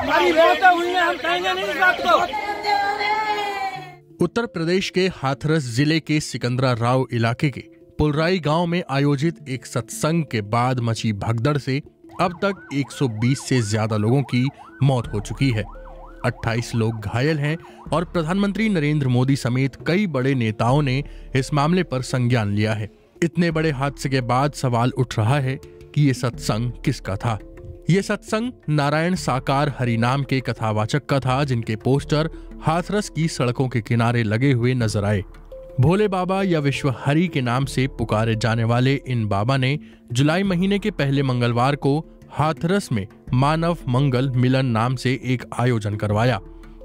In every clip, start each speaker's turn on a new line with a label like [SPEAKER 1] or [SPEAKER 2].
[SPEAKER 1] हमारी वोट है, उनमें हम कहेंगे नहीं इस बात को।
[SPEAKER 2] उत्तर प्रदेश के हाथरस जिले के सिकंदरा राव इलाके के पुलराई गांव में आयोजित एक सत्संग के बाद मची भगदड़ से अब तक 120 से ज्यादा लोगों की मौत हो चुकी है। 28 लोग घायल हैं और प्रधानमंत्री नरेंद्र मोदी समेत कई बड़े नेताओं ने इस मामले पर संज्ञान लिया है। इतने बड़े हादसे के बाद सवाल उठ रहा है कि ये सत्संग किसका था। ये सत्संग नारायण साकार हरि नाम के कथावाचक का था, जिनके पोस्टर हाथरस की सड़कों के किनारे लगे हुए नजर आए। भोले बाबा या विश्व हरि के नाम से पुकारे जाने वाले इन बाबा ने जुलाई महीने के पहले मंगलवार को हाथरस में मानव मंगल मिलन नाम से एक आयोजन करवाया।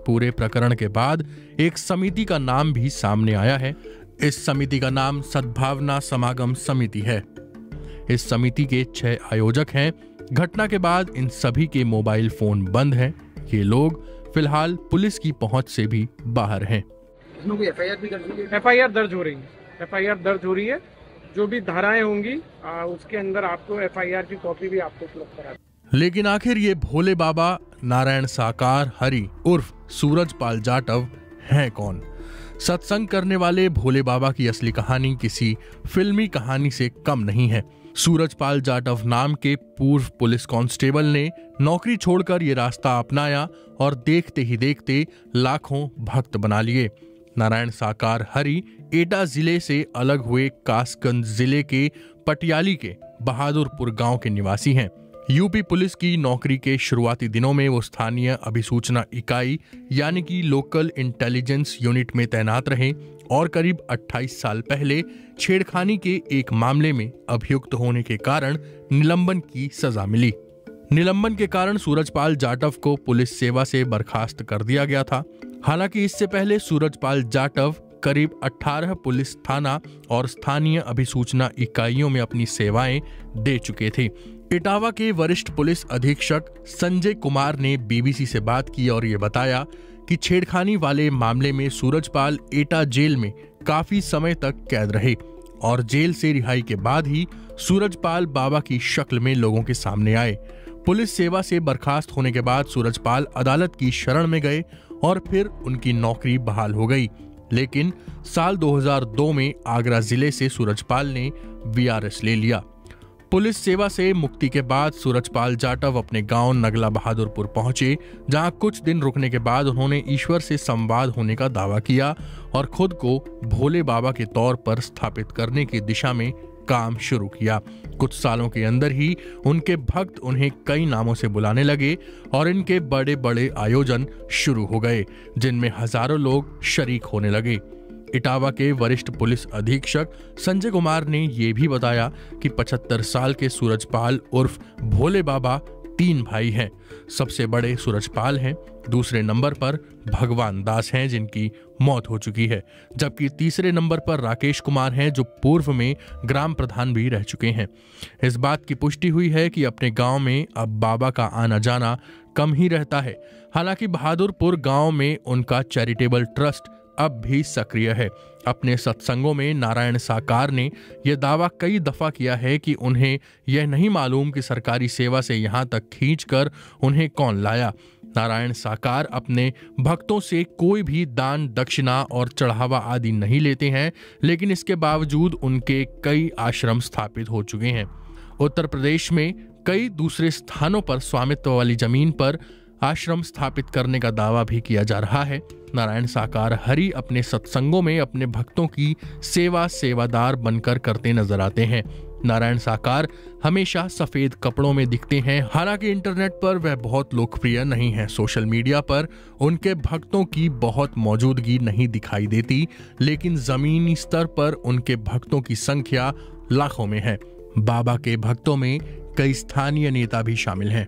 [SPEAKER 2] पूरे प्रकरण के बाद एक समिति का नाम भी सामने आया है। इस समिति का नाम सद्भावना समागम समिति है। इस समिति के 6 आयोजक हैं। घटना के बाद इन सभी के मोबाइल फोन बंद हैं। ये लोग फिलहाल पुलिस की पहुंच से भी बाहर हैं।
[SPEAKER 3] इसमें कोई एफआईआर भी दर्ज हुई है?
[SPEAKER 4] एफआईआर दर्ज हो रही है। एफआईआर दर्ज हो रही है। जो भी धाराएं होंगी उसके अंदर आपको एफआईआर की कॉपी भी आपको उपलब्ध करा।
[SPEAKER 2] लेकिन आखिर ये भोले बाबा नारायण साकार हरि उर्फ सूरजपाल जाटव हैं कौन? सत्संग करने वाले भोले बाबा की असली कहानी किसी फिल्मी कहानी से कम नहीं है। सूरजपाल जाटव नाम के पूर्व पुलिस कांस्टेबल ने नौकरी छोड़कर ये रास्ता अपनाया और देखते ही देखते लाखों भक्त बना लिए। नारायण साकार हरि एटा जिले से अलग हुए कासगंज जिले के पटियाली के बहादुरपुर गांव के निवासी हैं। यूपी पुलिस की नौकरी के शुरुआती दिनों में वो स्थानीय अभिसूचना इकाई यानी कि लोकल इंटेलिजेंस यूनिट में तैनात रहे और करीब 28 साल पहले छेड़खानी के एक मामले में अभियुक्त होने के कारण निलंबन की सजा मिली। निलंबन के कारण सूरजपाल जाटव को पुलिस सेवा से बर्खास्त कर दिया गया था। हालांकि इससे पहले सूरजपाल जाटव करीब 18 पुलिस थाना और स्थानीय अभिसूचना इकाइयों में अपनी सेवाएं दे चुके थे। इटावा के वरिष्ठ पुलिस अधीक्षक संजय कुमार ने बीबीसी से बात की और ये बताया कि छेड़खानी वाले मामले में सूरजपाल एटा जेल में काफी समय तक कैद रहे और जेल से रिहाई के बाद ही सूरजपाल बाबा की शक्ल में लोगों के सामने आए। पुलिस सेवा से बर्खास्त होने के बाद सूरजपाल अदालत की शरण में गए और फिर उनकी नौकरी बहाल हो गई। लेकिन साल 2002 में आगरा जिले से सूरजपाल ने वीआरएस ले लिया। पुलिस सेवा से मुक्ति के बाद सूरजपाल जाटव अपने गांव नगला बहादुरपुर पहुंचे, जहां कुछ दिन रुकने के बाद उन्होंने ईश्वर से संवाद होने का दावा किया और खुद को भोले बाबा के तौर पर स्थापित करने की दिशा में काम शुरू किया। कुछ सालों के अंदर ही उनके भक्त उन्हें कई नामों से बुलाने लगे और इनके बड़े बड़े आयोजन शुरू हो गए, जिनमें हजारों लोग शरीक होने लगे। इटावा के वरिष्ठ पुलिस अधीक्षक संजय कुमार ने यह भी बताया कि 75 साल के सूरजपाल उर्फ भोले बाबा 3 भाई हैं। सबसे बड़े सूरजपाल हैं, दूसरे नंबर पर भगवान दास हैं जिनकी मौत हो चुकी है, जबकि तीसरे नंबर पर राकेश कुमार हैं जो पूर्व में ग्राम प्रधान भी रह चुके हैं। इस बात की पुष्टि हुई है कि अपने गांव में अब बाबा का आना जाना कम ही रहता है। हालांकि बहादुरपुर गांव में उनका चैरिटेबल ट्रस्ट अब भी सक्रिय है। अपने सत्संगों में नारायण साकार ने यह दावा कई दफा किया है कि उन्हें यह नहीं मालूम कि सरकारी सेवा से यहां तक खींचकर उन्हें कौन लाया। नारायण साकार अपने भक्तों से कोई भी दान दक्षिणा और चढ़ावा आदि नहीं लेते हैं, लेकिन इसके बावजूद उनके कई आश्रम स्थापित हो चुके हैं। उत्तर प्रदेश में कई दूसरे स्थानों पर स्वामित्व वाली जमीन पर आश्रम स्थापित करने का दावा भी किया जा रहा है। नारायण साकार हरि अपने सत्संगों में अपने भक्तों की सेवादार बनकर करते नजर आते हैं। नारायण साकार हमेशा सफेद कपड़ों में दिखते हैं। हालांकि इंटरनेट पर वह बहुत लोकप्रिय नहीं है। सोशल मीडिया पर उनके भक्तों की बहुत मौजूदगी नहीं दिखाई देती, लेकिन जमीनी स्तर पर उनके भक्तों की संख्या लाखों में है। बाबा के भक्तों में कई स्थानीय नेता भी शामिल हैं।